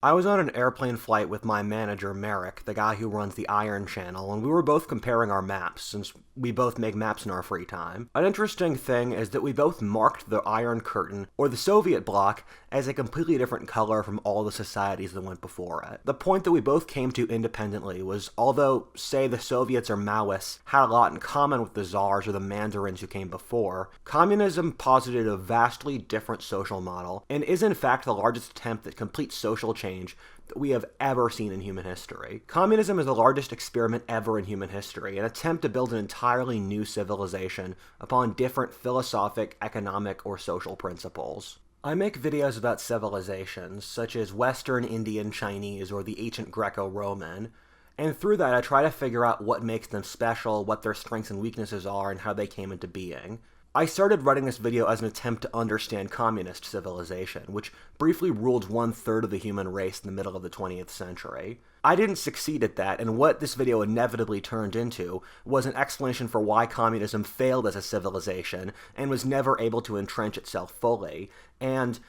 I was on an airplane flight with my manager, Merrick, the guy who runs the Iron Channel, and we were both comparing our maps, since we both make maps in our free time. An interesting thing is that we both marked the Iron Curtain, or the Soviet bloc, as a completely different color from all the societies that went before it. The point that we both came to independently was, although, say, the Soviets or Maoists had a lot in common with the Tsars or the Mandarins who came before, communism posited a vastly different social model, and is in fact the largest attempt at complete social change that we have ever seen in human history. Communism is the largest experiment ever in human history, an attempt to build an entirely new civilization upon different philosophic, economic, or social principles. I make videos about civilizations, such as Western, Indian, Chinese, or the ancient Greco-Roman, and through that I try to figure out what makes them special, what their strengths and weaknesses are, and how they came into being. I started writing this video as an attempt to understand communist civilization, which briefly ruled 1/3 of the human race in the middle of the 20th century. I didn't succeed at that, and what this video inevitably turned into was an explanation for why communism failed as a civilization and was never able to entrench itself fully, and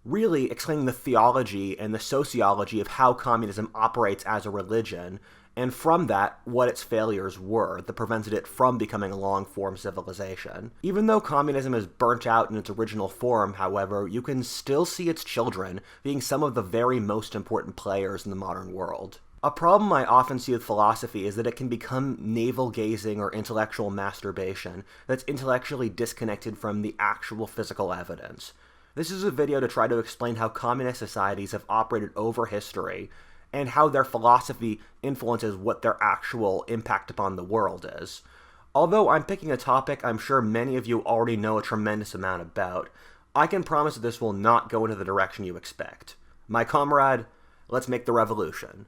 really explaining the theology and the sociology of how communism operates as a religion, and from that, what its failures were that prevented it from becoming a long-form civilization. Even though communism is burnt out in its original form, however, you can still see its children being some of the very most important players in the modern world. A problem I often see with philosophy is that it can become navel-gazing or intellectual masturbation that's intellectually disconnected from the actual physical evidence. This is a video to try to explain how communist societies have operated over history, and how their philosophy influences what their actual impact upon the world is. Although I'm picking a topic I'm sure many of you already know a tremendous amount about, I can promise that this will not go into the direction you expect. My comrade, let's make the revolution.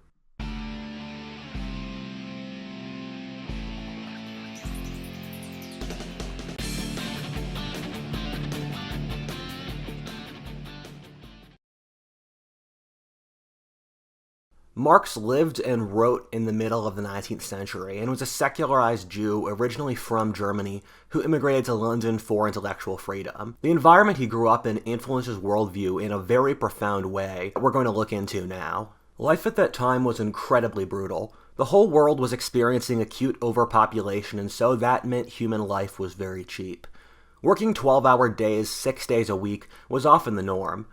Marx lived and wrote in the middle of the 19th century and was a secularized Jew originally from Germany who immigrated to London for intellectual freedom. The environment he grew up in influenced his worldview in a very profound way that we're going to look into now. Life at that time was incredibly brutal. The whole world was experiencing acute overpopulation, and so that meant human life was very cheap. Working 12-hour days, 6 days a week, was often the norm.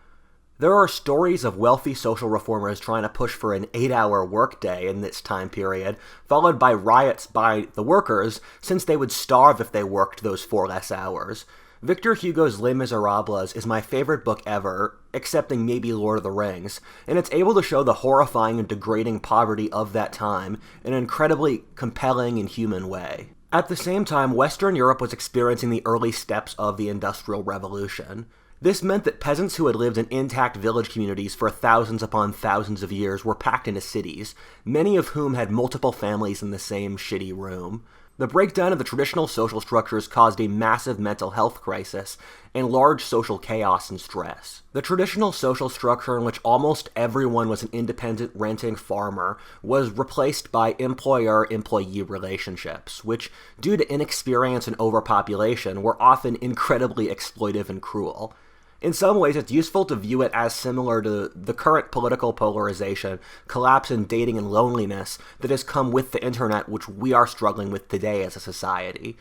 There are stories of wealthy social reformers trying to push for an 8-hour workday in this time period, followed by riots by the workers, since they would starve if they worked those 4 less hours. Victor Hugo's Les Miserables is my favorite book ever, excepting maybe Lord of the Rings, and it's able to show the horrifying and degrading poverty of that time in an incredibly compelling and human way. At the same time, Western Europe was experiencing the early steps of the Industrial Revolution. This meant that peasants who had lived in intact village communities for thousands upon thousands of years were packed into cities, many of whom had multiple families in the same shitty room. The breakdown of the traditional social structures caused a massive mental health crisis and large social chaos and stress. The traditional social structure in which almost everyone was an independent renting farmer was replaced by employer-employee relationships, which, due to inexperience and overpopulation, were often incredibly exploitive and cruel. In some ways, it's useful to view it as similar to the current political polarization, collapse in dating and loneliness that has come with the internet, which we are struggling with today as a society.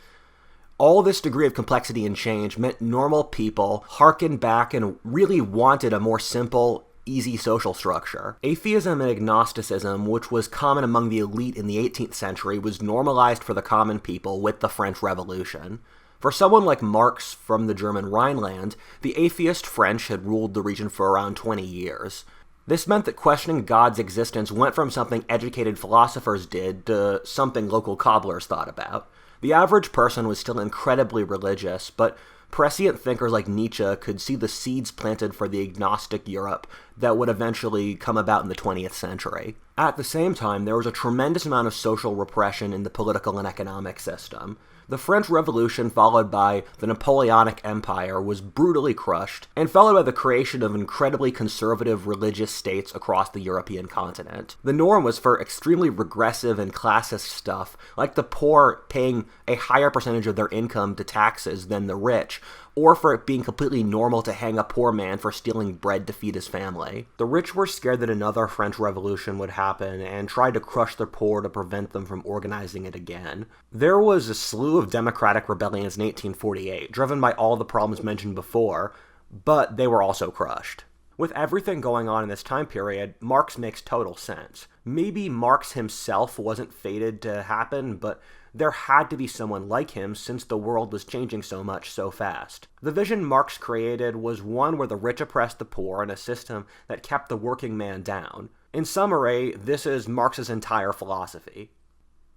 All this degree of complexity and change meant normal people harkened back and really wanted a more simple, easy social structure. Atheism and agnosticism, which was common among the elite in the 18th century, was normalized for the common people with the French Revolution. For someone like Marx from the German Rhineland, the atheist French had ruled the region for around 20 years. This meant that questioning God's existence went from something educated philosophers did to something local cobblers thought about. The average person was still incredibly religious, but prescient thinkers like Nietzsche could see the seeds planted for the agnostic Europe that would eventually come about in the 20th century. At the same time, there was a tremendous amount of social repression in the political and economic system. The French Revolution, followed by the Napoleonic Empire, was brutally crushed, and followed by the creation of incredibly conservative religious states across the European continent. The norm was for extremely regressive and classist stuff, like the poor paying a higher percentage of their income to taxes than the rich, or for it being completely normal to hang a poor man for stealing bread to feed his family. The rich were scared that another French Revolution would happen and tried to crush the poor to prevent them from organizing it again. There was a slew of democratic rebellions in 1848, driven by all the problems mentioned before, but they were also crushed. With everything going on in this time period, Marx makes total sense. Maybe Marx himself wasn't fated to happen, but there had to be someone like him since the world was changing so much so fast. The vision Marx created was one where the rich oppressed the poor in a system that kept the working man down. In summary, this is Marx's entire philosophy.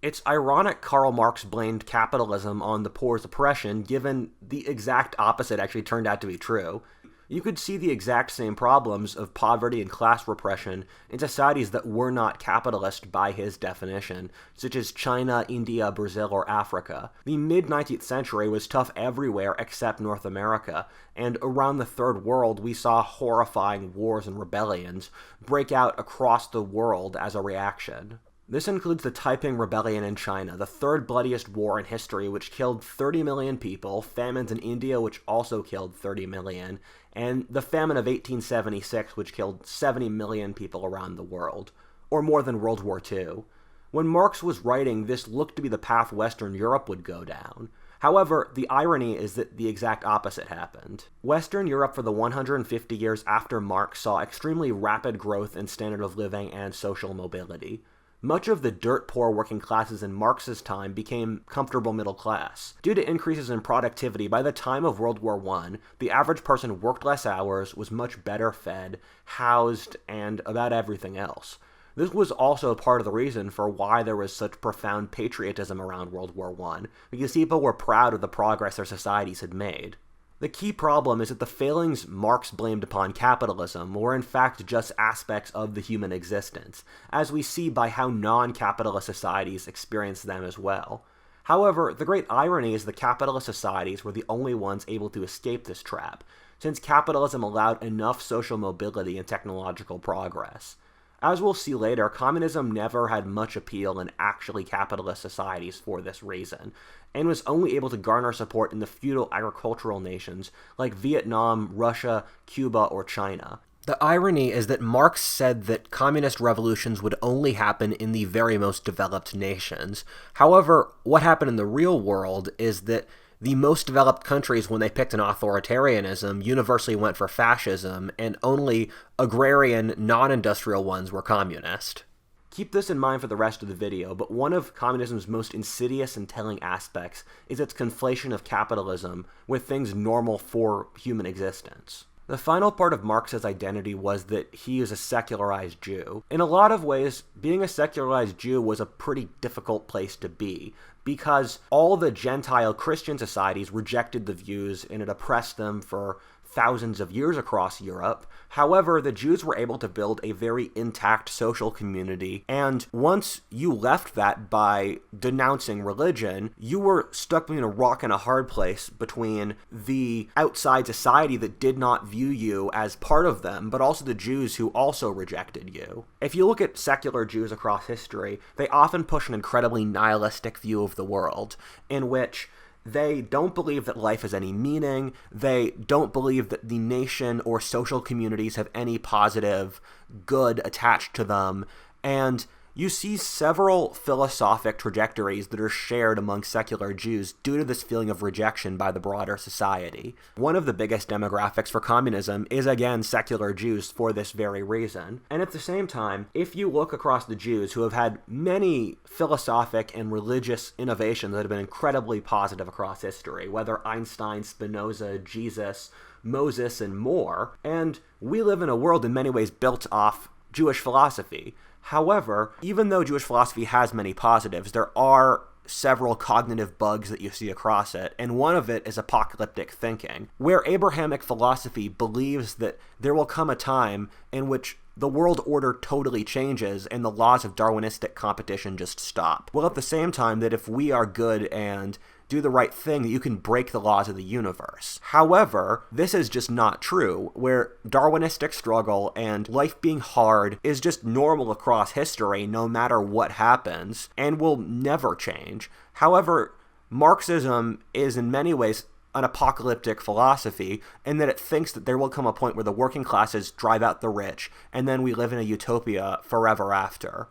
It's ironic Karl Marx blamed capitalism on the poor's oppression, given the exact opposite actually turned out to be true. You could see the exact same problems of poverty and class repression in societies that were not capitalist by his definition, such as China, India, Brazil, or Africa. The mid-19th century was tough everywhere except North America, and around the Third World we saw horrifying wars and rebellions break out across the world as a reaction. This includes the Taiping Rebellion in China, the third bloodiest war in history, which killed 30 million people, famines in India, which also killed 30 million, and the famine of 1876, which killed 70 million people around the world, or more than World War II. When Marx was writing, this looked to be the path Western Europe would go down. However, the irony is that the exact opposite happened. Western Europe for the 150 years after Marx saw extremely rapid growth in standard of living and social mobility. Much of the dirt-poor working classes in Marx's time became comfortable middle class. Due to increases in productivity, by the time of World War I, the average person worked less hours, was much better fed, housed, and about everything else. This was also part of the reason for why there was such profound patriotism around World War I, because people were proud of the progress their societies had made. The key problem is that the failings Marx blamed upon capitalism were in fact just aspects of the human existence, as we see by how non-capitalist societies experience them as well. However, the great irony is the capitalist societies were the only ones able to escape this trap, since capitalism allowed enough social mobility and technological progress. As we'll see later, communism never had much appeal in actually capitalist societies for this reason, and was only able to garner support in the feudal agricultural nations like Vietnam, Russia, Cuba, or China. The irony is that Marx said that communist revolutions would only happen in the very most developed nations. However, what happened in the real world is that the most developed countries, when they picked an authoritarianism, universally went for fascism, and only agrarian, non-industrial ones were communist. Keep this in mind for the rest of the video, but one of communism's most insidious and telling aspects is its conflation of capitalism with things normal for human existence. The final part of Marx's identity was that he is a secularized Jew. In a lot of ways, being a secularized Jew was a pretty difficult place to be, because all the Gentile Christian societies rejected the views and it oppressed them for thousands of years across Europe. However, the Jews were able to build a very intact social community, and once you left that by denouncing religion, you were stuck between a rock and a hard place between the outside society that did not view you as part of them, but also the Jews who also rejected you. If you look at secular Jews across history, they often push an incredibly nihilistic view of the world, in which they don't believe that life has any meaning, they don't believe that the nation or social communities have any positive good attached to them, and you see several philosophic trajectories that are shared among secular Jews due to this feeling of rejection by the broader society. One of the biggest demographics for communism is, again, secular Jews for this very reason. And at the same time, if you look across the Jews who have had many philosophic and religious innovations that have been incredibly positive across history, whether Einstein, Spinoza, Jesus, Moses, and more, and we live in a world in many ways built off Jewish philosophy. However, even though Jewish philosophy has many positives, there are several cognitive bugs that you see across it, and one of it is apocalyptic thinking, where Abrahamic philosophy believes that there will come a time in which the world order totally changes and the laws of Darwinistic competition just stop. Well, at the same time that if we are good and do the right thing, that you can break the laws of the universe. However, this is just not true, where Darwinistic struggle and life being hard is just normal across history no matter what happens, and will never change. However, Marxism is in many ways an apocalyptic philosophy, and that it thinks that there will come a point where the working classes drive out the rich, and then we live in a utopia forever after.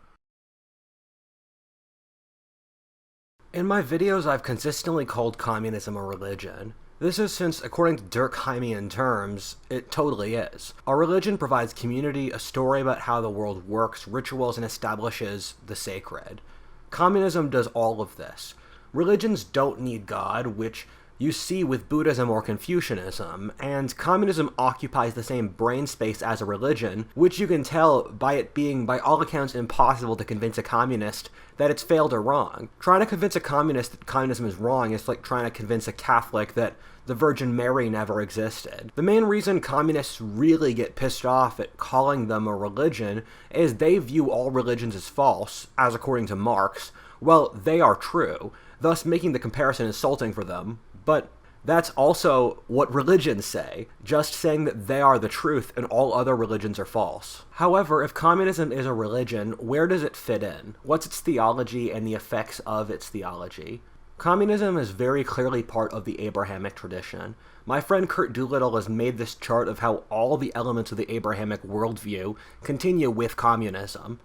In my videos, I've consistently called communism a religion. This is since, according to Durkheimian terms, it totally is. A religion provides community, a story about how the world works, rituals, and establishes the sacred. Communism does all of this. Religions don't need God, which you see with Buddhism or Confucianism, and communism occupies the same brain space as a religion, which you can tell by it being, by all accounts, impossible to convince a communist that it's failed or wrong. Trying to convince a communist that communism is wrong is like trying to convince a Catholic that the Virgin Mary never existed. The main reason communists really get pissed off at calling them a religion is they view all religions as false, as according to Marx, while they are true, thus making the comparison insulting for them. But that's also what religions say, just saying that they are the truth and all other religions are false. However, if communism is a religion, where does it fit in? What's its theology and the effects of its theology? Communism is very clearly part of the Abrahamic tradition. My friend Kurt Doolittle has made this chart of how all the elements of the Abrahamic worldview continue with communism.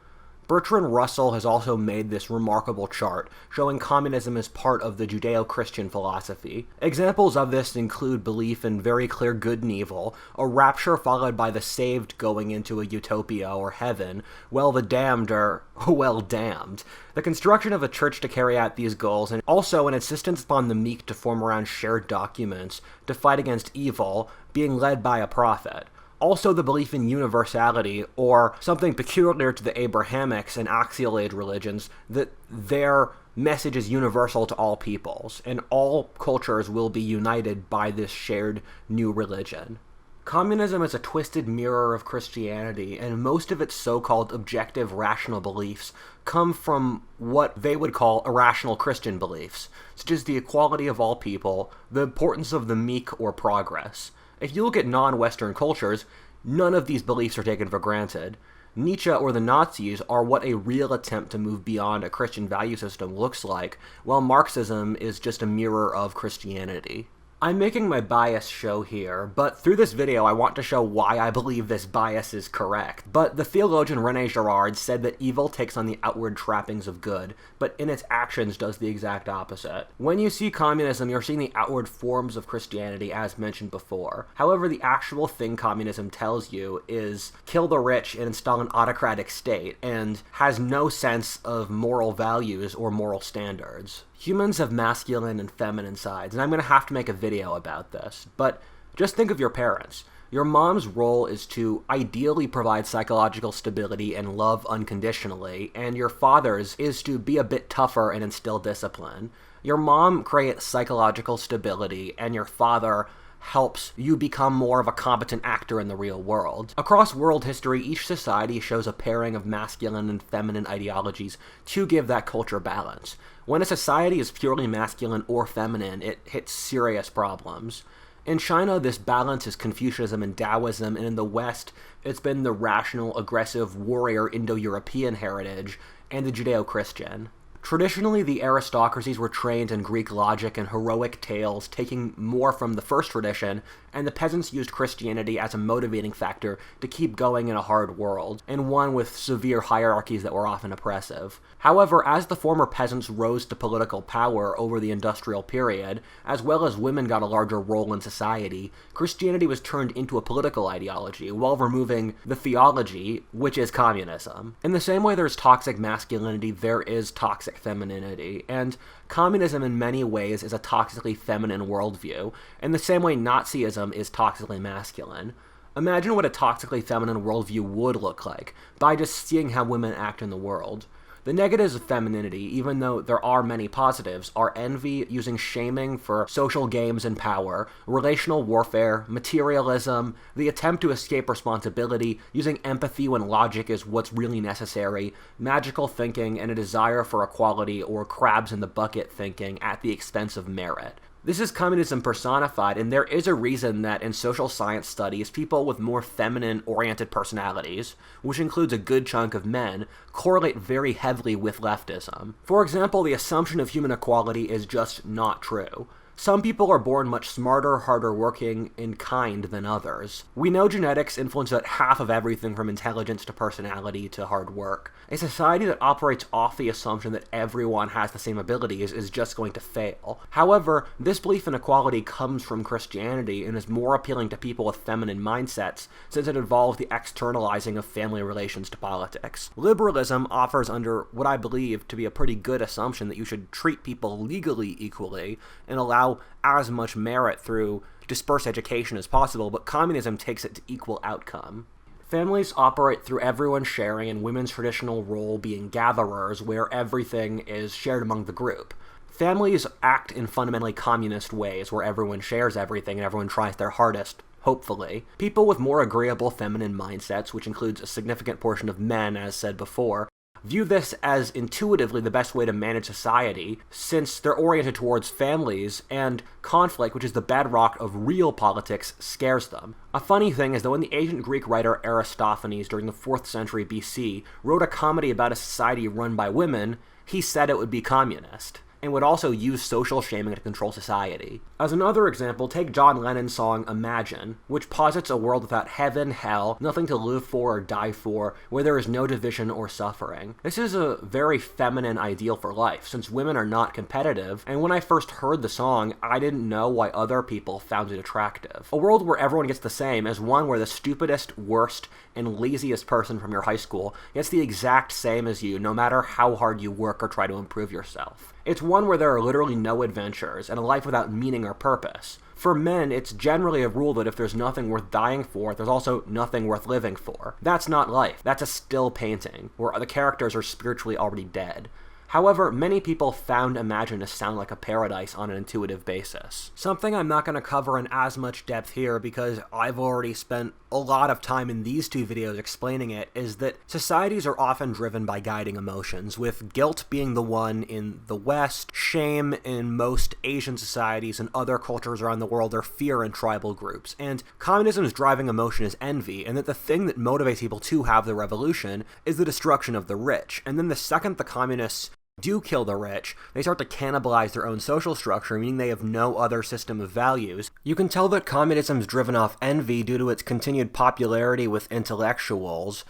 Bertrand Russel has also made this remarkable chart, showing communism as part of the Judeo-Christian philosophy. Examples of this include belief in very clear good and evil, a rapture followed by the saved going into a utopia or heaven, while the damned are, well, damned. The construction of a church to carry out these goals, and also an insistence upon the meek to form around shared documents to fight against evil, being led by a prophet. Also the belief in universality, or something peculiar to the Abrahamics and Axial Age religions, that their message is universal to all peoples, and all cultures will be united by this shared new religion. Communism is a twisted mirror of Christianity, and most of its so-called objective rational beliefs come from what they would call irrational Christian beliefs, such as the equality of all people, the importance of the meek or progress. If you look at non-Western cultures, none of these beliefs are taken for granted. Nietzsche or the Nazis are what a real attempt to move beyond a Christian value system looks like, while Marxism is just a mirror of Christianity. I'm making my bias show here, but through this video I want to show why I believe this bias is correct. But the theologian René Girard said that evil takes on the outward trappings of good, but in its actions does the exact opposite. When you see communism, you're seeing the outward forms of Christianity as mentioned before. However, the actual thing communism tells you is kill the rich and install an autocratic state, and has no sense of moral values or moral standards. Humans have masculine and feminine sides, and I'm going to have to make a video about this, but just think of your parents. Your mom's role is to ideally provide psychological stability and love unconditionally, and your father's is to be a bit tougher and instill discipline. Your mom creates psychological stability, and your father helps you become more of a competent actor in the real world. Across world history, each society shows a pairing of masculine and feminine ideologies to give that culture balance. When a society is purely masculine or feminine, it hits serious problems. In China, this balance is Confucianism and Taoism, and in the West, it's been the rational, aggressive, warrior Indo-European heritage and the Judeo-Christian. Traditionally, the aristocracies were trained in Greek logic and heroic tales, taking more from the first tradition, and the peasants used Christianity as a motivating factor to keep going in a hard world, and one with severe hierarchies that were often oppressive. However, as the former peasants rose to political power over the industrial period, as well as women got a larger role in society, Christianity was turned into a political ideology, while removing the theology, which is communism. In the same way there's toxic masculinity, there is toxic femininity, and communism in many ways is a toxically feminine worldview, in the same way Nazism is toxically masculine. Imagine what a toxically feminine worldview would look like, by just seeing how women act in the world. The negatives of femininity, even though there are many positives, are envy, using shaming for social games and power, relational warfare, materialism, the attempt to escape responsibility, using empathy when logic is what's really necessary, magical thinking, and a desire for equality or crabs in the bucket thinking at the expense of merit. This is communism personified, and there is a reason that in social science studies, people with more feminine-oriented personalities, which includes a good chunk of men, correlate very heavily with leftism. For example, the assumption of human equality is just not true. Some people are born much smarter, harder working, and kind than others. We know genetics influence about half of everything from intelligence to personality to hard work. A society that operates off the assumption that everyone has the same abilities is just going to fail. However, this belief in equality comes from Christianity and is more appealing to people with feminine mindsets, since it involves the externalizing of family relations to politics. Liberalism offers under what I believe to be a pretty good assumption that you should treat people legally equally and allow as much merit through dispersed education as possible, but communism takes it to equal outcome. Families operate through everyone sharing and women's traditional role being gatherers, where everything is shared among the group. Families act in fundamentally communist ways, where everyone shares everything and everyone tries their hardest, hopefully. People with more agreeable feminine mindsets, which includes a significant portion of men, as said before, view this as intuitively the best way to manage society, since they're oriented towards families, and conflict, which is the bedrock of real politics, scares them. A funny thing is that when the ancient Greek writer Aristophanes during the 4th century BC wrote a comedy about a society run by women, he said it would be communist, and would also use social shaming to control society. As another example, take John Lennon's song Imagine, which posits a world without heaven, hell, nothing to live for or die for, where there is no division or suffering. This is a very feminine ideal for life, since women are not competitive, and when I first heard the song, I didn't know why other people found it attractive. A world where everyone gets the same is one where the stupidest, worst, and laziest person from your high school gets the exact same as you, no matter how hard you work or try to improve yourself. It's one where there are literally no adventures, and a life without meaning or purpose. For men, it's generally a rule that if there's nothing worth dying for, there's also nothing worth living for. That's not life. That's a still painting, where the characters are spiritually already dead. However, many people found Imagine to sound like a paradise on an intuitive basis. Something I'm not going to cover in as much depth here because I've already spent a lot of time in these two videos explaining it, is that societies are often driven by guiding emotions, with guilt being the one in the West, shame in most Asian societies and other cultures around the world, or fear in tribal groups. And communism's driving emotion is envy, and that the thing that motivates people to have the revolution is the destruction of the rich. And then the second the communists do kill the rich, they start to cannibalize their own social structure, meaning they have no other system of values. You can tell that communism is driven off envy due to its continued popularity with intellectuals,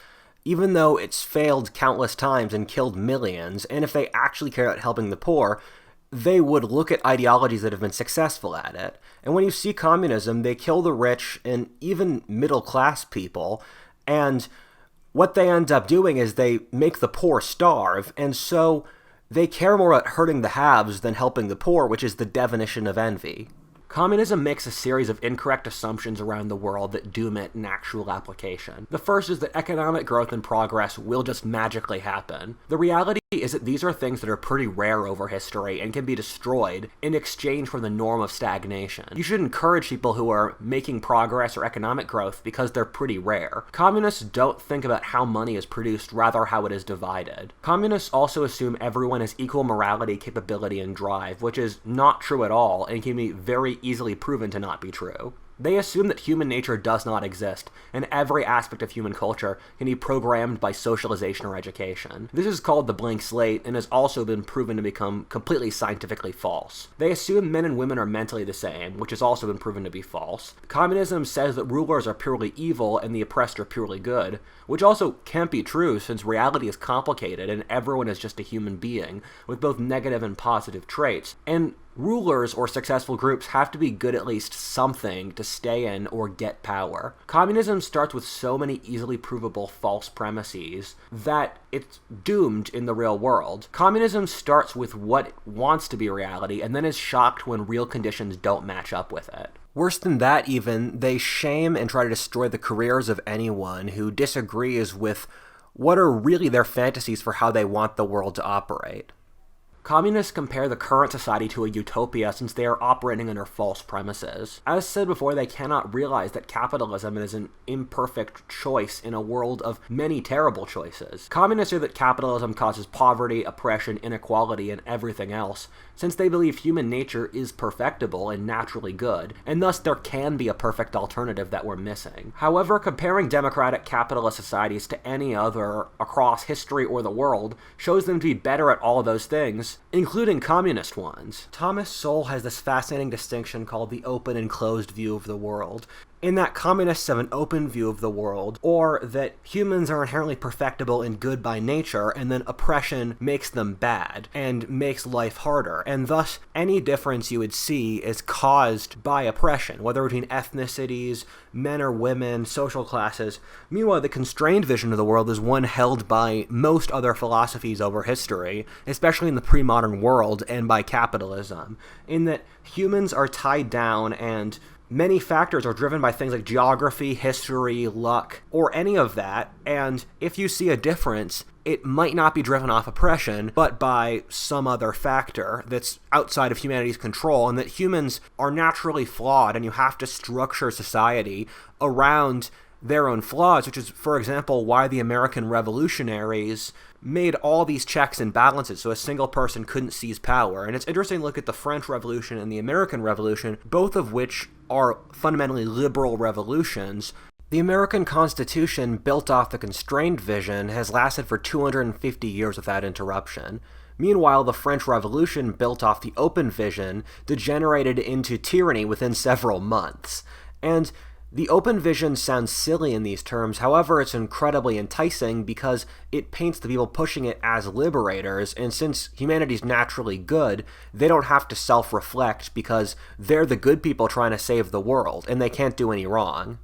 even though it's failed countless times and killed millions, and if they actually care about helping the poor, they would look at ideologies that have been successful at it. And when you see communism, they kill the rich and even middle-class people, and what they end up doing is they make the poor starve, and so they care more about hurting the haves than helping the poor, which is the definition of envy. Communism makes a series of incorrect assumptions around the world that doom it in actual application. The first is that economic growth and progress will just magically happen. The reality is that these are things that are pretty rare over history and can be destroyed in exchange for the norm of stagnation. You should encourage people who are making progress or economic growth because they're pretty rare. Communists don't think about how money is produced, rather how it is divided. Communists also assume everyone has equal morality, capability, and drive, which is not true at all and can be very easily proven to not be true. They assume that human nature does not exist, and every aspect of human culture can be programmed by socialization or education. This is called the blank slate, and has also been proven to become completely scientifically false. They assume men and women are mentally the same, which has also been proven to be false. Communism says that rulers are purely evil and the oppressed are purely good, which also can't be true since reality is complicated and everyone is just a human being, with both negative and positive traits. And rulers or successful groups have to be good at least something to stay in or get power. Communism starts with so many easily provable false premises that it's doomed in the real world. Communism starts with what wants to be reality and then is shocked when real conditions don't match up with it. Worse than that even, they shame and try to destroy the careers of anyone who disagrees with what are really their fantasies for how they want the world to operate. Communists compare the current society to a utopia since they are operating under false premises. As said before, they cannot realize that capitalism is an imperfect choice in a world of many terrible choices. Communists say that capitalism causes poverty, oppression, inequality, and everything else, since they believe human nature is perfectible and naturally good, and thus there can be a perfect alternative that we're missing. However, comparing democratic capitalist societies to any other across history or the world shows them to be better at all of those things, including communist ones. Thomas Sowell has this fascinating distinction called the open and closed view of the world, in that communists have an open view of the world, or that humans are inherently perfectible and good by nature, and then oppression makes them bad and makes life harder, and thus any difference you would see is caused by oppression, whether between ethnicities, men or women, social classes. Meanwhile, the constrained vision of the world is one held by most other philosophies over history, especially in the pre-modern world and by capitalism, in that humans are tied down and many factors are driven by things like geography, history, luck, or any of that, and if you see a difference, it might not be driven off oppression, but by some other factor that's outside of humanity's control, and that humans are naturally flawed, and you have to structure society around their own flaws, which is, for example, why the American revolutionaries made all these checks and balances so a single person couldn't seize power. And it's interesting to look at the French Revolution and the American Revolution, both of which are fundamentally liberal revolutions. The American Constitution, built off the constrained vision, has lasted for 250 years without interruption. Meanwhile, the French Revolution, built off the open vision, degenerated into tyranny within several months. And the open vision sounds silly in these terms, however it's incredibly enticing because it paints the people pushing it as liberators, and since humanity's naturally good, they don't have to self-reflect because they're the good people trying to save the world, and they can't do any wrong.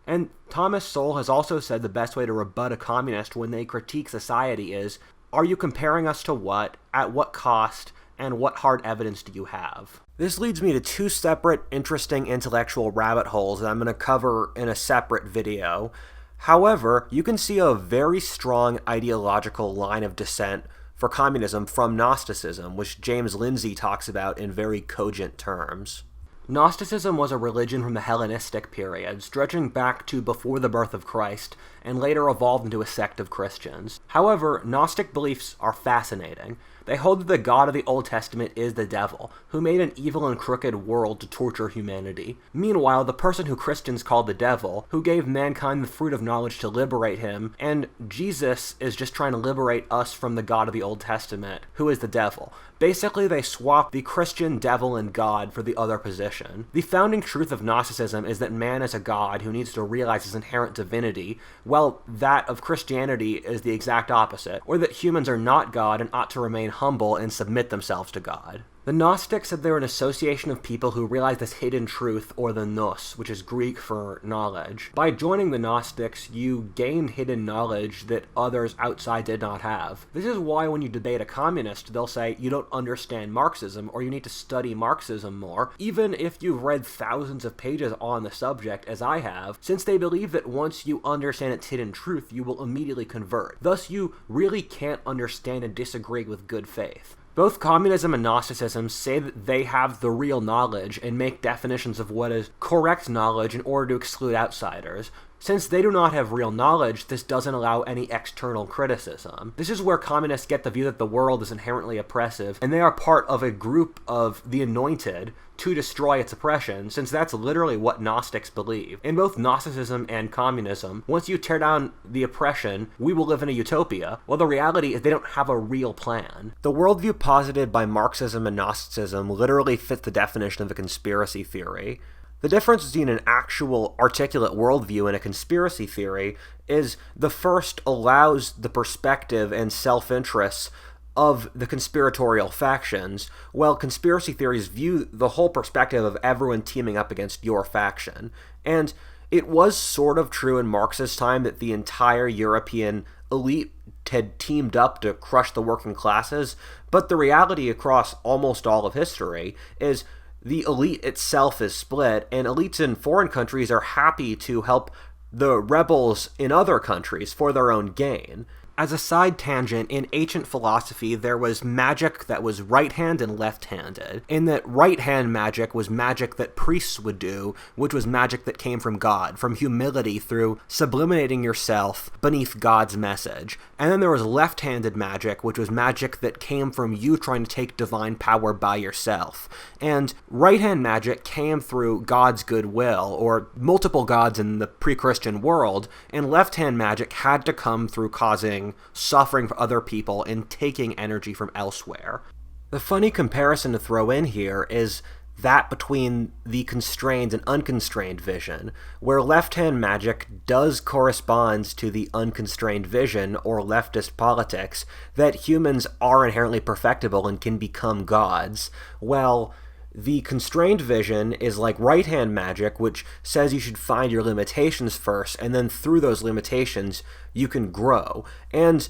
And Thomas Sowell has also said the best way to rebut a communist when they critique society is, are you comparing us to what, at what cost, and what hard evidence do you have? This leads me to two separate, interesting intellectual rabbit holes that I'm going to cover in a separate video. However, you can see a very strong ideological line of descent for communism from Gnosticism, which James Lindsay talks about in very cogent terms. Gnosticism was a religion from the Hellenistic period, stretching back to before the birth of Christ, and later evolved into a sect of Christians. However, Gnostic beliefs are fascinating. They hold that the God of the Old Testament is the devil, who made an evil and crooked world to torture humanity. Meanwhile, the person who Christians call the devil, who gave mankind the fruit of knowledge to liberate him, and Jesus is just trying to liberate us from the God of the Old Testament, who is the devil. Basically, they swap the Christian devil and God for the other position. The founding truth of Gnosticism is that man is a god who needs to realize his inherent divinity, while that of Christianity is the exact opposite, or that humans are not God and ought to remain humble and submit themselves to God. The Gnostics said they were an association of people who realized this hidden truth, or the nous, which is Greek for knowledge. By joining the Gnostics, you gained hidden knowledge that others outside did not have. This is why when you debate a communist, they'll say, you don't understand Marxism, or you need to study Marxism more, even if you've read thousands of pages on the subject, as I have, since they believe that once you understand its hidden truth, you will immediately convert. Thus, you really can't understand and disagree with good faith. Both communism and Gnosticism say that they have the real knowledge and make definitions of what is correct knowledge in order to exclude outsiders. Since they do not have real knowledge, this doesn't allow any external criticism. This is where communists get the view that the world is inherently oppressive, and they are part of a group of the anointed to destroy its oppression, since that's literally what Gnostics believe. In both Gnosticism and communism, once you tear down the oppression, we will live in a utopia. Well, the reality is they don't have a real plan. The worldview posited by Marxism and Gnosticism literally fits the definition of a conspiracy theory. The difference between an actual articulate worldview and a conspiracy theory is the first allows the perspective and self-interests of the conspiratorial factions, while conspiracy theories view the whole perspective of everyone teaming up against your faction. And it was sort of true in Marx's time that the entire European elite had teamed up to crush the working classes, but the reality across almost all of history is the elite itself is split, and elites in foreign countries are happy to help the rebels in other countries for their own gain. As a side tangent, in ancient philosophy, there was magic that was right-hand and left-handed, in that right-hand magic was magic that priests would do, which was magic that came from God, from humility through sublimating yourself beneath God's message. And then there was left-handed magic, which was magic that came from you trying to take divine power by yourself. And right-hand magic came through God's goodwill, or multiple gods in the pre-Christian world, and left-hand magic had to come through causing suffering for other people and taking energy from elsewhere. The funny comparison to throw in here is that between the constrained and unconstrained vision, where left-hand magic does correspond to the unconstrained vision, or leftist politics, that humans are inherently perfectible and can become gods. Well, the constrained vision is like right-hand magic, which says you should find your limitations first, and then through those limitations, you can grow. And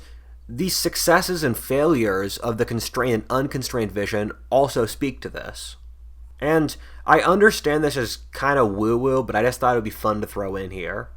the successes and failures of the constrained and unconstrained vision also speak to this. And I understand this is kind of woo-woo, but I just thought it would be fun to throw in here.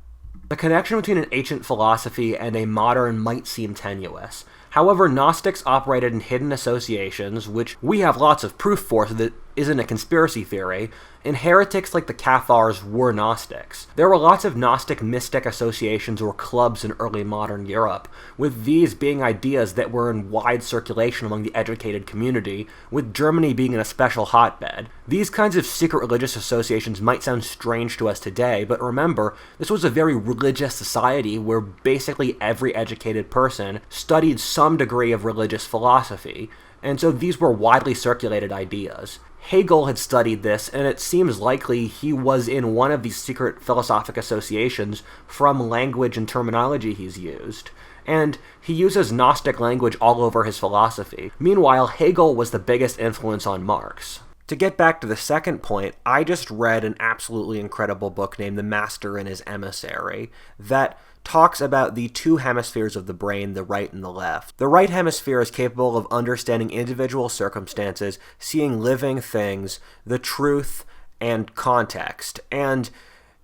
The connection between an ancient philosophy and a modern might seem tenuous. However, Gnostics operated in hidden associations, which we have lots of proof for, so that isn't a conspiracy theory, and heretics like the Cathars were Gnostics. There were lots of Gnostic mystic associations or clubs in early modern Europe, with these being ideas that were in wide circulation among the educated community, with Germany being an especial hotbed. These kinds of secret religious associations might sound strange to us today, but remember, this was a very religious society where basically every educated person studied some degree of religious philosophy, and so these were widely circulated ideas. Hegel had studied this, and it seems likely he was in one of these secret philosophic associations from language and terminology he's used. And he uses Gnostic language all over his philosophy. Meanwhile, Hegel was the biggest influence on Marx. To get back to the second point, I just read an absolutely incredible book named The Master and His Emissary that talks about the two hemispheres of the brain, the right and the left. The right hemisphere is capable of understanding individual circumstances, seeing living things, the truth, and context, and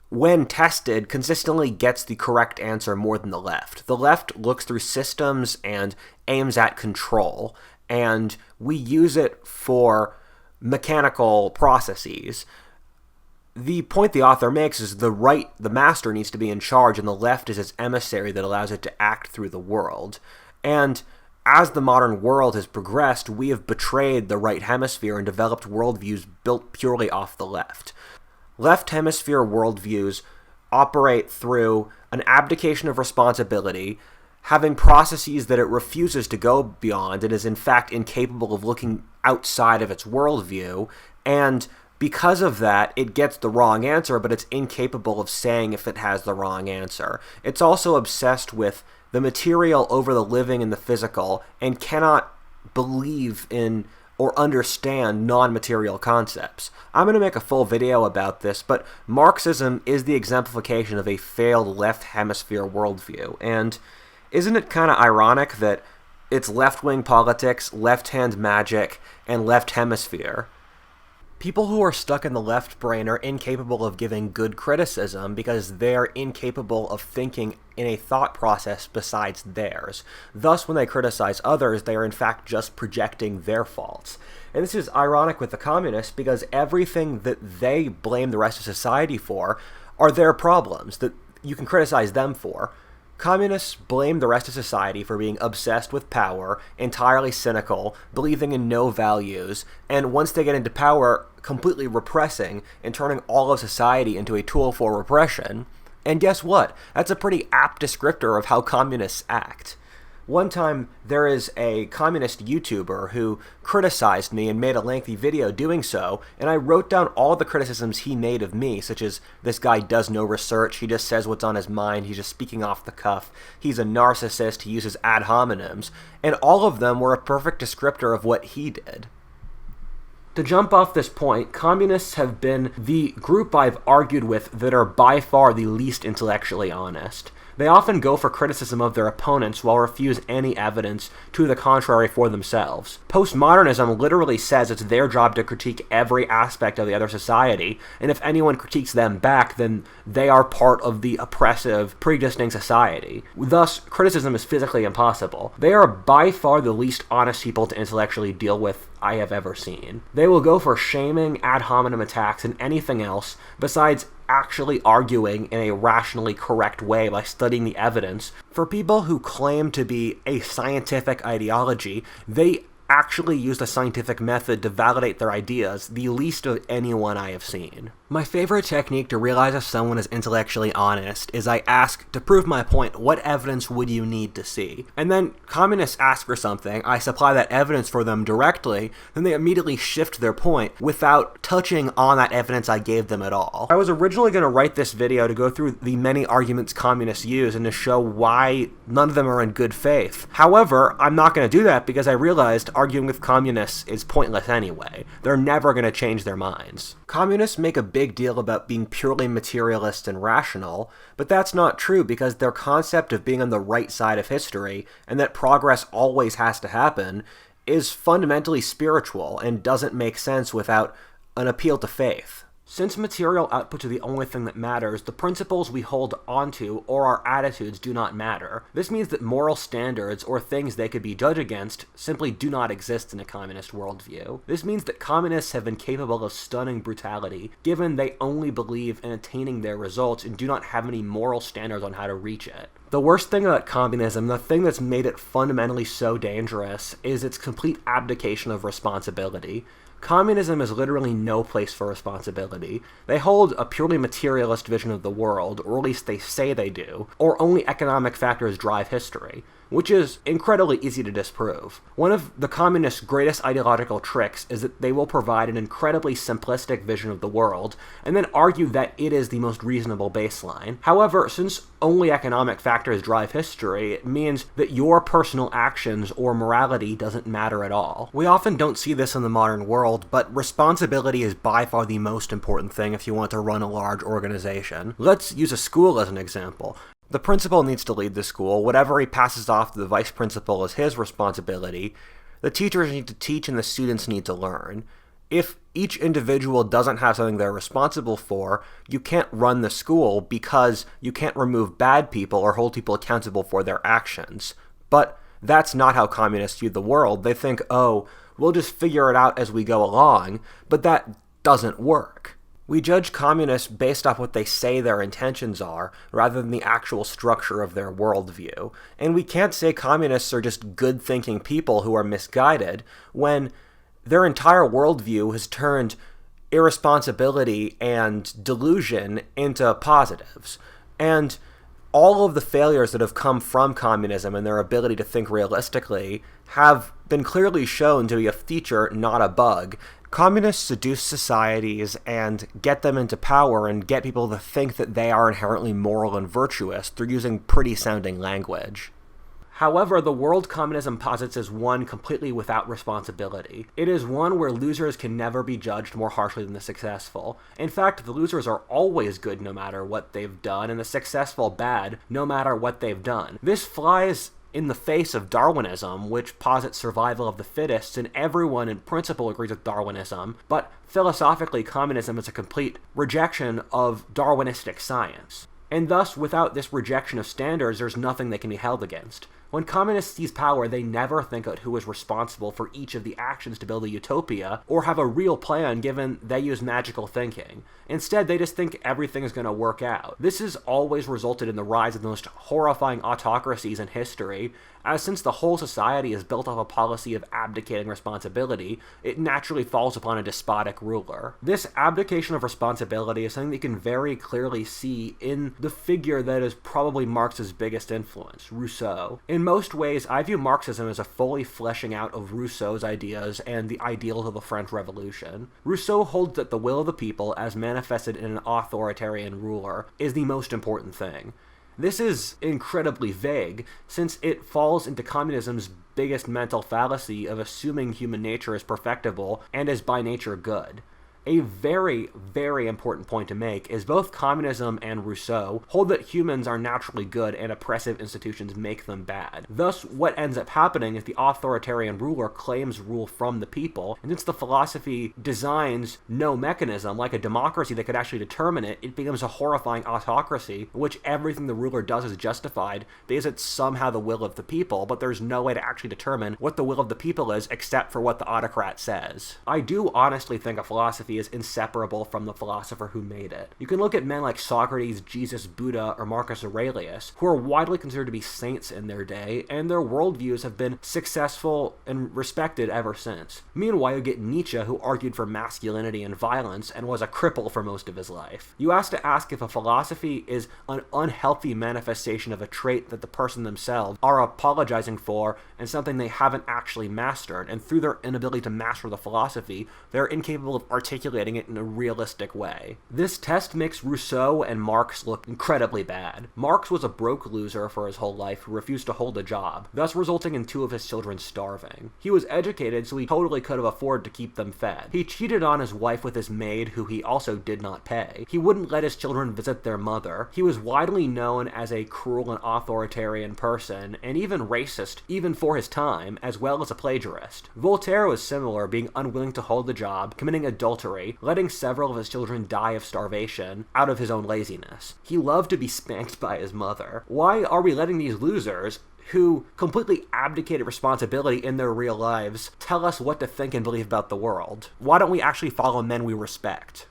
when tested, consistently gets the correct answer more than the left. The left looks through systems and aims at control, and we use it for mechanical processes. The point the author makes is the right, the master, needs to be in charge, and the left is its emissary that allows it to act through the world. And as the modern world has progressed, we have betrayed the right hemisphere and developed worldviews built purely off the left. Left hemisphere worldviews operate through an abdication of responsibility, having processes that it refuses to go beyond and is in fact incapable of looking outside of its worldview, and because of that, it gets the wrong answer, but it's incapable of saying if it has the wrong answer. It's also obsessed with the material over the living and the physical, and cannot believe in or understand non-material concepts. I'm going to make a full video about this, but Marxism is the exemplification of a failed left hemisphere worldview, and isn't it kind of ironic that it's left-wing politics, left-hand magic, and left hemisphere? People who are stuck in the left brain are incapable of giving good criticism because they're incapable of thinking in a thought process besides theirs. Thus, when they criticize others, they are in fact just projecting their faults. And this is ironic with the communists because everything that they blame the rest of society for are their problems that you can criticize them for. Communists blame the rest of society for being obsessed with power, entirely cynical, believing in no values, and once they get into power, completely repressing and turning all of society into a tool for repression. And guess what? That's a pretty apt descriptor of how communists act. One time, there is a communist YouTuber who criticized me and made a lengthy video doing so, and I wrote down all the criticisms he made of me, such as, this guy does no research, he just says what's on his mind, he's just speaking off the cuff, he's a narcissist, he uses ad hominems, and all of them were a perfect descriptor of what he did. To jump off this point, communists have been the group I've argued with that are by far the least intellectually honest. They often go for criticism of their opponents while refuse any evidence to the contrary for themselves. Postmodernism literally says it's their job to critique every aspect of the other society, and if anyone critiques them back, then they are part of the oppressive, pre-existing society. Thus, criticism is physically impossible. They are by far the least honest people to intellectually deal with I have ever seen. They will go for shaming, ad hominem attacks, and anything else besides actually arguing in a rationally correct way by studying the evidence. For people who claim to be a scientific ideology, they actually use the scientific method to validate their ideas, the least of anyone I have seen. My favorite technique to realize if someone is intellectually honest is I ask, to prove my point, what evidence would you need to see? And then communists ask for something, I supply that evidence for them directly, then they immediately shift their point without touching on that evidence I gave them at all. I was originally going to write this video to go through the many arguments communists use and to show why none of them are in good faith. However, I'm not going to do that because I realized arguing with communists is pointless anyway. They're never going to change their minds. Communists make a big deal about being purely materialist and rational, but that's not true because their concept of being on the right side of history and that progress always has to happen is fundamentally spiritual and doesn't make sense without an appeal to faith. Since material outputs are the only thing that matters, the principles we hold onto or our attitudes do not matter. This means that moral standards or things they could be judged against simply do not exist in a communist worldview. This means that communists have been capable of stunning brutality, given they only believe in attaining their results and do not have any moral standards on how to reach it. The worst thing about communism, the thing that's made it fundamentally so dangerous, is its complete abdication of responsibility. Communism is literally no place for responsibility. They hold a purely materialist vision of the world, or at least they say they do, or only economic factors drive history, which is incredibly easy to disprove. One of the communists' greatest ideological tricks is that they will provide an incredibly simplistic vision of the world, and then argue that it is the most reasonable baseline. However, since only economic factors drive history, it means that your personal actions or morality doesn't matter at all. We often don't see this in the modern world, but responsibility is by far the most important thing if you want to run a large organization. Let's use a school as an example. The principal needs to lead the school. Whatever he passes off to the vice principal is his responsibility. The teachers need to teach and the students need to learn. If each individual doesn't have something they're responsible for, you can't run the school because you can't remove bad people or hold people accountable for their actions. But that's not how communists view the world. They think, oh, we'll just figure it out as we go along, but that doesn't work. We judge communists based off what they say their intentions are, rather than the actual structure of their worldview. And we can't say communists are just good-thinking people who are misguided, when their entire worldview has turned irresponsibility and delusion into positives. And all of the failures that have come from communism and their ability to think realistically have been clearly shown to be a feature, not a bug. Communists seduce societies and get them into power and get people to think that they are inherently moral and virtuous through using pretty-sounding language. However, the world communism posits is one completely without responsibility. It is one where losers can never be judged more harshly than the successful. In fact, the losers are always good no matter what they've done, and the successful bad no matter what they've done. This flies in the face of Darwinism, which posits survival of the fittest, and everyone in principle agrees with Darwinism, but philosophically communism is a complete rejection of Darwinistic science. And thus, without this rejection of standards, there's nothing they can be held against. When communists seize power, they never think out who is responsible for each of the actions to build a utopia, or have a real plan given they use magical thinking. Instead, they just think everything is going to work out. This has always resulted in the rise of the most horrifying autocracies in history, as since the whole society is built off a policy of abdicating responsibility, it naturally falls upon a despotic ruler. This abdication of responsibility is something that you can very clearly see in the figure that is probably Marx's biggest influence, Rousseau. In most ways, I view Marxism as a fully fleshing out of Rousseau's ideas and the ideals of the French Revolution. Rousseau holds that the will of the people, as manifested in an authoritarian ruler, is the most important thing. This is incredibly vague, since it falls into communism's biggest mental fallacy of assuming human nature is perfectible and is by nature good. A very, very important point to make is both communism and Rousseau hold that humans are naturally good and oppressive institutions make them bad. Thus, what ends up happening is the authoritarian ruler claims rule from the people, and since the philosophy designs no mechanism, like a democracy that could actually determine it, it becomes a horrifying autocracy in which everything the ruler does is justified because it's somehow the will of the people, but there's no way to actually determine what the will of the people is except for what the autocrat says. I do honestly think a philosophy is inseparable from the philosopher who made it. You can look at men like Socrates, Jesus, Buddha, or Marcus Aurelius, who are widely considered to be saints in their day, and their worldviews have been successful and respected ever since. Meanwhile, you get Nietzsche, who argued for masculinity and violence and was a cripple for most of his life. You have to ask if a philosophy is an unhealthy manifestation of a trait that the person themselves are apologizing for and something they haven't actually mastered, and through their inability to master the philosophy, they're incapable of articulating it in a realistic way. This test makes Rousseau and Marx look incredibly bad. Marx was a broke loser for his whole life who refused to hold a job, thus resulting in 2 of his children starving. He was educated, so he totally could have afforded to keep them fed. He cheated on his wife with his maid, who he also did not pay. He wouldn't let his children visit their mother. He was widely known as a cruel and authoritarian person, and even racist, even for his time, as well as a plagiarist. Voltaire was similar, being unwilling to hold the job, committing adultery, letting several of his children die of starvation out of his own laziness. He loved to be spanked by his mother. Why are we letting these losers, who completely abdicated responsibility in their real lives, tell us what to think and believe about the world? Why don't we actually follow men we respect?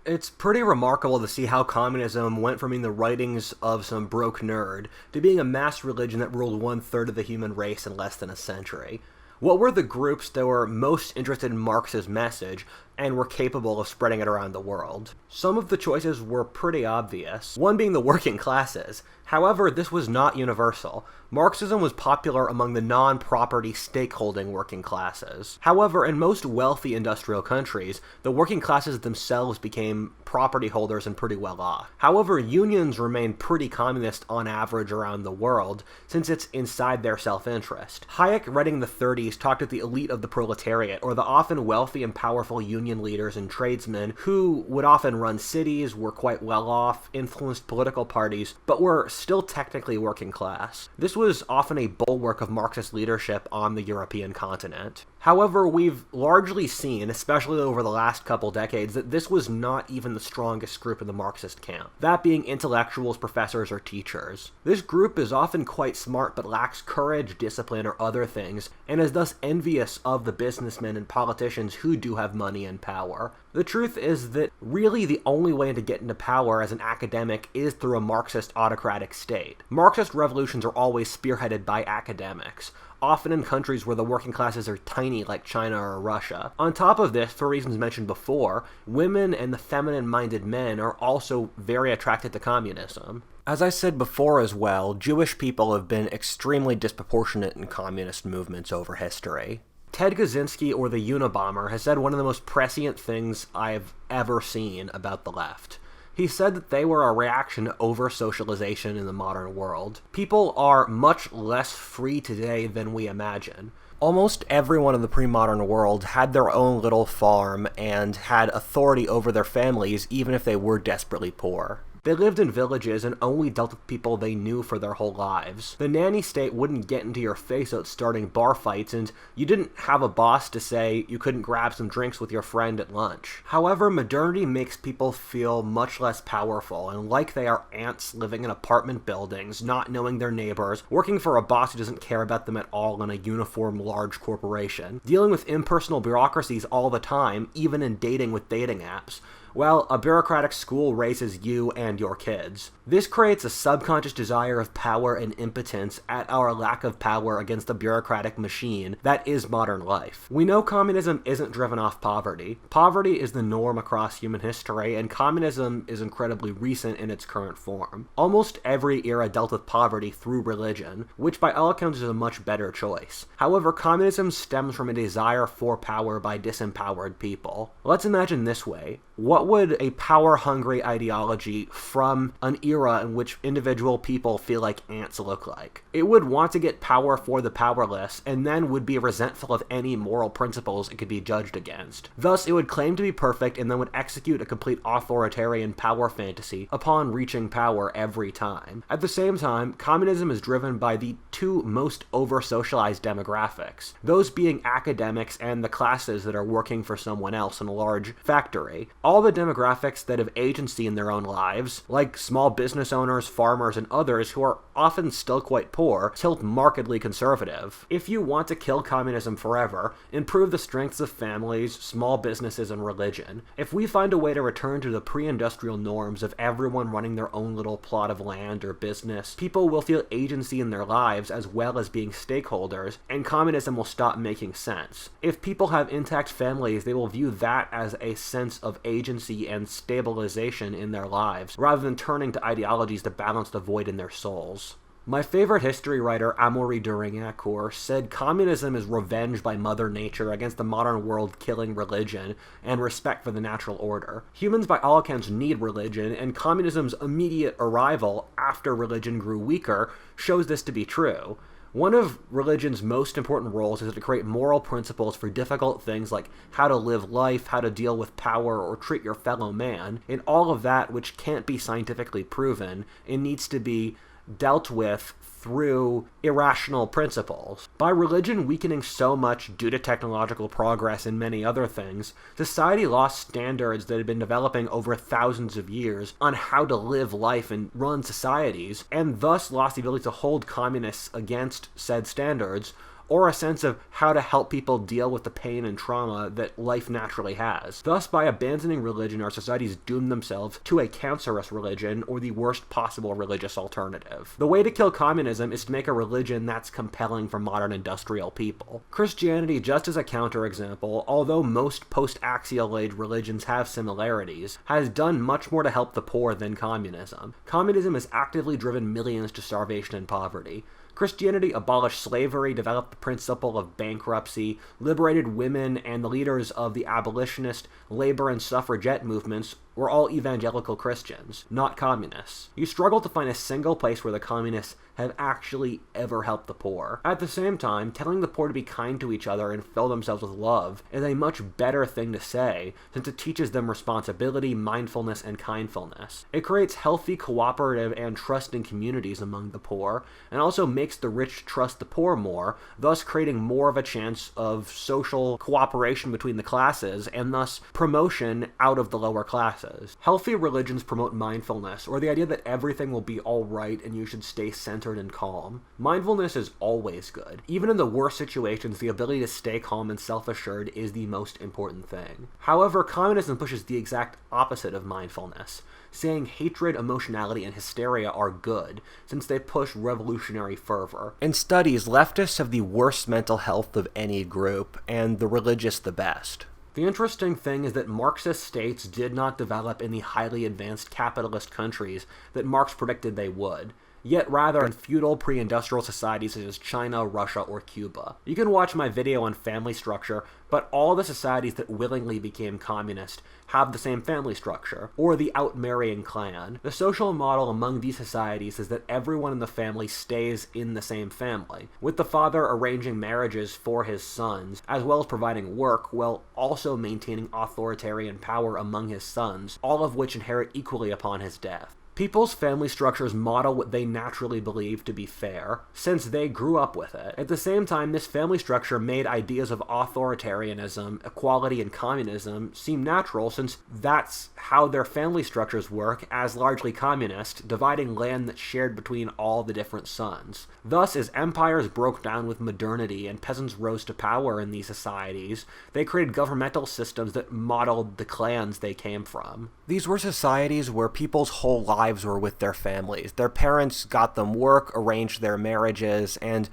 It's pretty remarkable to see how communism went from being the writings of some broke nerd to being a mass religion that ruled 1/3 of the human race in less than a century. What were the groups that were most interested in Marx's message and were capable of spreading it around the world? Some of the choices were pretty obvious, one being the working classes. However, this was not universal. Marxism was popular among the non-property stakeholding working classes. However, in most wealthy industrial countries, the working classes themselves became property holders and pretty well off. However, unions remained pretty communist on average around the world, since it's inside their self-interest. Hayek, writing in the 30s, talked at the elite of the proletariat, or the often wealthy and powerful union leaders and tradesmen who would often run cities, were quite well off, influenced political parties, but were still technically working class. This was often a bulwark of Marxist leadership on the European continent. However, we've largely seen, especially over the last couple decades, that this was not even the strongest group in the Marxist camp, that being intellectuals, professors, or teachers. This group is often quite smart but lacks courage, discipline, or other things, and is thus envious of the businessmen and politicians who do have money and power. The truth is that really the only way to get into power as an academic is through a Marxist autocratic state. Marxist revolutions are always spearheaded by academics, often in countries where the working classes are tiny like China or Russia. On top of this, for reasons mentioned before, women and the feminine-minded men are also very attracted to communism. As I said before as well, Jewish people have been extremely disproportionate in communist movements over history. Ted Kaczynski, or the Unabomber, has said one of the most prescient things I've ever seen about the left. He said that they were a reaction to over-socialization in the modern world. People are much less free today than we imagine. Almost everyone in the pre-modern world had their own little farm and had authority over their families even if they were desperately poor. They lived in villages and only dealt with people they knew for their whole lives. The nanny state wouldn't get into your face out starting bar fights, and you didn't have a boss to say you couldn't grab some drinks with your friend at lunch. However, modernity makes people feel much less powerful and like they are ants living in apartment buildings, not knowing their neighbors, working for a boss who doesn't care about them at all in a uniform large corporation, dealing with impersonal bureaucracies all the time, even in dating with dating apps. Well, a bureaucratic school raises you and your kids. This creates a subconscious desire of power and impotence at our lack of power against the bureaucratic machine that is modern life. We know communism isn't driven off poverty. Poverty is the norm across human history, and communism is incredibly recent in its current form. Almost every era dealt with poverty through religion, which by all accounts is a much better choice. However, communism stems from a desire for power by disempowered people. Let's imagine this way. What what would a power-hungry ideology from an era in which individual people feel like ants look like? It would want to get power for the powerless, and then would be resentful of any moral principles it could be judged against. Thus, it would claim to be perfect and then would execute a complete authoritarian power fantasy upon reaching power every time. At the same time, communism is driven by the two most over-socialized demographics, those being academics and the classes that are working for someone else in a large factory. All the demographics that have agency in their own lives, like small business owners, farmers, and others who are often still quite poor, tilt markedly conservative. If you want to kill communism forever, improve the strengths of families, small businesses, and religion. If we find a way to return to the pre-industrial norms of everyone running their own little plot of land or business, people will feel agency in their lives as well as being stakeholders, and communism will stop making sense. If people have intact families, they will view that as a sense of agency and stabilization in their lives, rather than turning to ideologies to balance the void in their souls. My favorite history writer, Amaury de Riencourt, said communism is revenge by Mother Nature against the modern world killing religion and respect for the natural order. Humans by all accounts need religion, and communism's immediate arrival after religion grew weaker shows this to be true. One of religion's most important roles is to create moral principles for difficult things like how to live life, how to deal with power, or treat your fellow man. In all of that which can't be scientifically proven, it needs to be dealt with through irrational principles. By religion weakening so much due to technological progress and many other things, society lost standards that had been developing over thousands of years on how to live life and run societies, and thus lost the ability to hold communists against said standards, or a sense of how to help people deal with the pain and trauma that life naturally has. Thus, by abandoning religion, our societies doom themselves to a cancerous religion, or the worst possible religious alternative. The way to kill communism is to make a religion that's compelling for modern industrial people. Christianity, just as a counterexample, although most post-axial age religions have similarities, has done much more to help the poor than communism. Communism has actively driven millions to starvation and poverty. Christianity abolished slavery, developed the principle of bankruptcy, liberated women, and the leaders of the abolitionist, labor, and suffragette movements were all evangelical Christians, not communists. You struggle to find a single place where the communists have actually ever helped the poor. At the same time, telling the poor to be kind to each other and fill themselves with love is a much better thing to say, since it teaches them responsibility, mindfulness, and kindfulness. It creates healthy, cooperative, and trusting communities among the poor, and also makes the rich trust the poor more, thus creating more of a chance of social cooperation between the classes, and thus promotion out of the lower classes. Healthy religions promote mindfulness, or the idea that everything will be alright and you should stay centered and calm. Mindfulness is always good. Even in the worst situations, the ability to stay calm and self-assured is the most important thing. However, communism pushes the exact opposite of mindfulness, saying hatred, emotionality, and hysteria are good, since they push revolutionary fervor. In studies, leftists have the worst mental health of any group, and the religious the best. The interesting thing is that Marxist states did not develop in the highly advanced capitalist countries that Marx predicted they would, yet rather in feudal pre-industrial societies such as China, Russia, or Cuba. You can watch my video on family structure, but all the societies that willingly became communist have the same family structure, or the outmarrying clan. The social model among these societies is that everyone in the family stays in the same family, with the father arranging marriages for his sons, as well as providing work, while also maintaining authoritarian power among his sons, all of which inherit equally upon his death. People's family structures model what they naturally believe to be fair, since they grew up with it. At the same time, this family structure made ideas of authoritarianism, equality, and communism seem natural, since that's how their family structures work as largely communist, dividing land that's shared between all the different sons. Thus, as empires broke down with modernity and peasants rose to power in these societies, they created governmental systems that modeled the clans they came from. These were societies where people's whole lives were with their families. Their parents got them work, arranged their marriages, and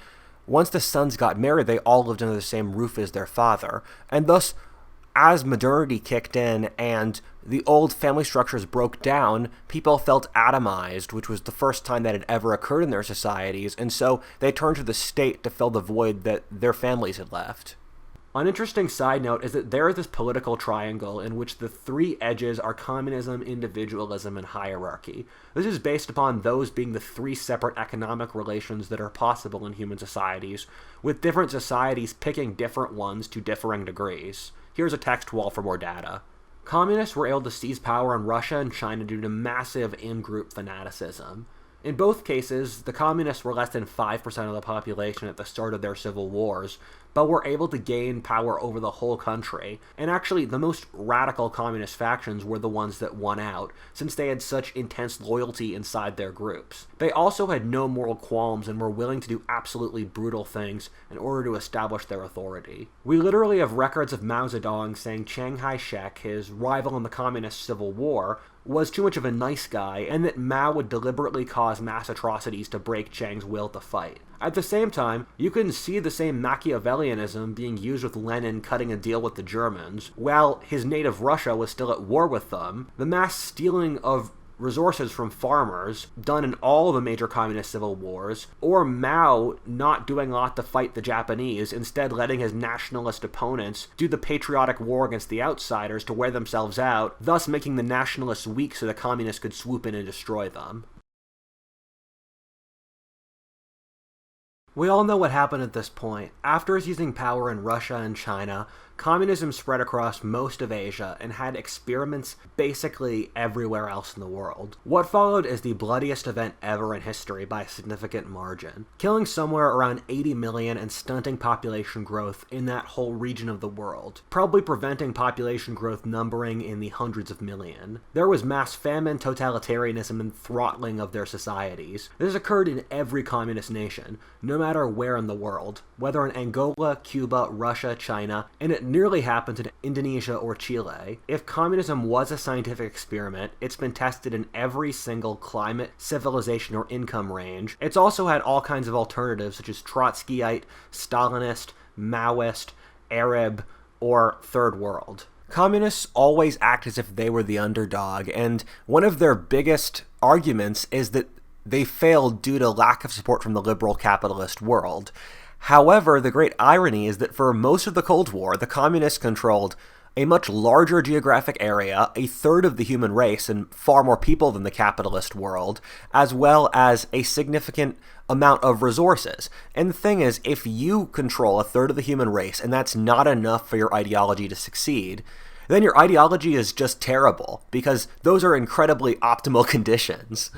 once the sons got married, they all lived under the same roof as their father. And thus, as modernity kicked in and the old family structures broke down, people felt atomized, which was the first time that had ever occurred in their societies, and so they turned to the state to fill the void that their families had left. An interesting side note is that there is this political triangle in which the three edges are communism, individualism, and hierarchy. This is based upon those being the three separate economic relations that are possible in human societies, with different societies picking different ones to differing degrees. Here's a text wall for more data. Communists were able to seize power in Russia and China due to massive in-group fanaticism. In both cases, the communists were less than 5% of the population at the start of their civil wars, but were able to gain power over the whole country. And actually, the most radical communist factions were the ones that won out, since they had such intense loyalty inside their groups. They also had no moral qualms and were willing to do absolutely brutal things in order to establish their authority. We literally have records of Mao Zedong saying Chiang Kai-shek, his rival in the communist civil war, was too much of a nice guy, and that Mao would deliberately cause mass atrocities to break Chiang's will to fight. At the same time, you can see the same Machiavellianism being used with Lenin cutting a deal with the Germans, while his native Russia was still at war with them. The mass stealing of resources from farmers, done in all the major communist civil wars, or Mao not doing a lot to fight the Japanese, instead letting his nationalist opponents do the patriotic war against the outsiders to wear themselves out, thus making the nationalists weak so the communists could swoop in and destroy them. We all know what happened at this point. After seizing power in Russia and China, communism spread across most of Asia and had experiments basically everywhere else in the world. What followed is the bloodiest event ever in history by a significant margin, killing somewhere around 80 million and stunting population growth in that whole region of the world, probably preventing population growth numbering in the hundreds of million. There was mass famine, totalitarianism, and throttling of their societies. This occurred in every communist nation, no matter where in the world, whether in Angola, Cuba, Russia, China, and it nearly happened in Indonesia or Chile. If communism was a scientific experiment, it's been tested in every single climate, civilization, or income range. It's also had all kinds of alternatives such as Trotskyite, Stalinist, Maoist, Arab, or Third World. Communists always act as if they were the underdog, and one of their biggest arguments is that they failed due to lack of support from the liberal capitalist world. However, the great irony is that for most of the Cold War, the communists controlled a much larger geographic area, a third of the human race, and far more people than the capitalist world, as well as a significant amount of resources. And the thing is, if you control a third of the human race, and that's not enough for your ideology to succeed, then your ideology is just terrible, because those are incredibly optimal conditions.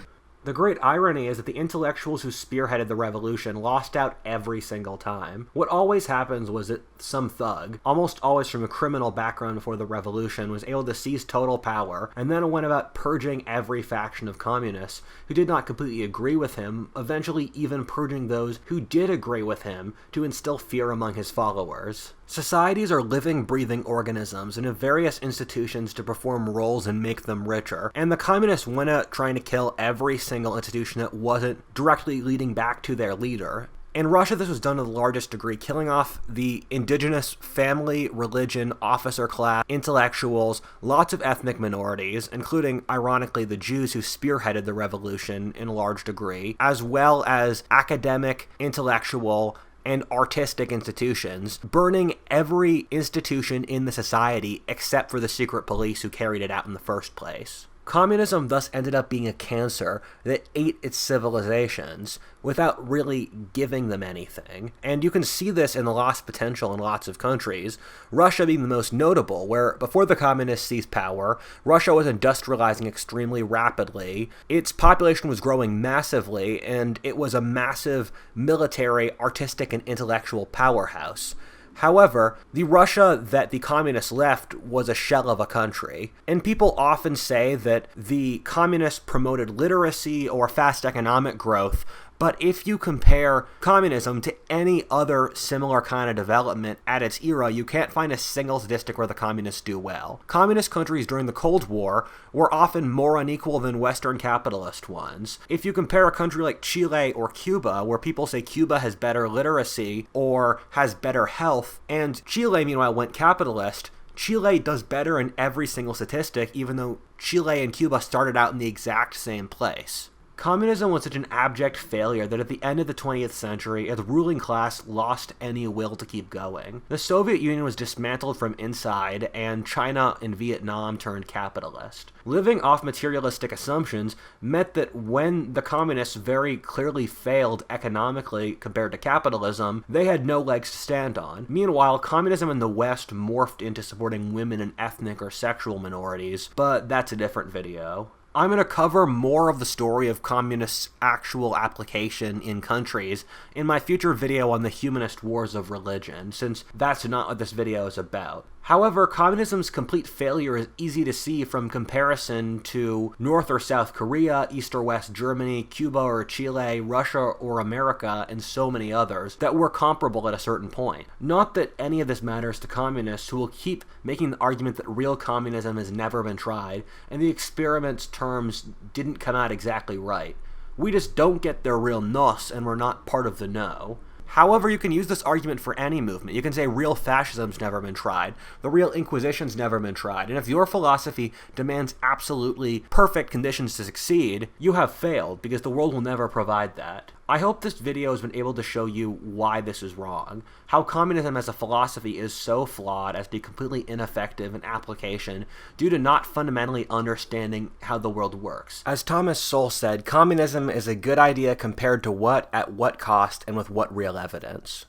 The great irony is that the intellectuals who spearheaded the revolution lost out every single time. What always happens was that some thug, almost always from a criminal background before the revolution, was able to seize total power, and then went about purging every faction of communists who did not completely agree with him, eventually even purging those who did agree with him to instill fear among his followers. Societies are living, breathing organisms and have various institutions to perform roles and make them richer, and the communists went out trying to kill every single institution that wasn't directly leading back to their leader. In Russia, this was done to the largest degree, killing off the indigenous family, religion, officer class, intellectuals, lots of ethnic minorities, including, ironically, the Jews who spearheaded the revolution in a large degree, as well as academic, intellectual, and artistic institutions, burning every institution in the society except for the secret police who carried it out in the first place. Communism thus ended up being a cancer that ate its civilizations without really giving them anything. And you can see this in the lost potential in lots of countries, Russia being the most notable, where before the communists seized power, Russia was industrializing extremely rapidly, its population was growing massively, and it was a massive military, artistic, and intellectual powerhouse. However, the Russia that the communists left was a shell of a country, and people often say that the communists promoted literacy or fast economic growth, but if you compare communism to any other similar kind of development at its era, you can't find a single statistic where the communists do well. Communist countries during the Cold War were often more unequal than Western capitalist ones. If you compare a country like Chile or Cuba, where people say Cuba has better literacy or has better health, and Chile meanwhile went capitalist, Chile does better in every single statistic, even though Chile and Cuba started out in the exact same place. Communism was such an abject failure that at the end of the 20th century, the ruling class lost any will to keep going. The Soviet Union was dismantled from inside, and China and Vietnam turned capitalist. Living off materialistic assumptions meant that when the communists very clearly failed economically compared to capitalism, they had no legs to stand on. Meanwhile, communism in the West morphed into supporting women and ethnic or sexual minorities, but that's a different video. I'm going to cover more of the story of communists' actual application in countries in my future video on the humanist wars of religion, since that's not what this video is about. However, communism's complete failure is easy to see from comparison to North or South Korea, East or West Germany, Cuba or Chile, Russia or America, and so many others that were comparable at a certain point. Not that any of this matters to communists, who will keep making the argument that real communism has never been tried, and the experiment's terms didn't come out exactly right. We just don't get their real nos, and we're not part of the no. However, you can use this argument for any movement. You can say real fascism's never been tried, the real Inquisition's never been tried, and if your philosophy demands absolutely perfect conditions to succeed, you have failed, because the world will never provide that. I hope this video has been able to show you why this is wrong, how communism as a philosophy is so flawed as to be completely ineffective in application due to not fundamentally understanding how the world works. As Thomas Sowell said, communism is a good idea compared to what, at what cost, and with what real evidence.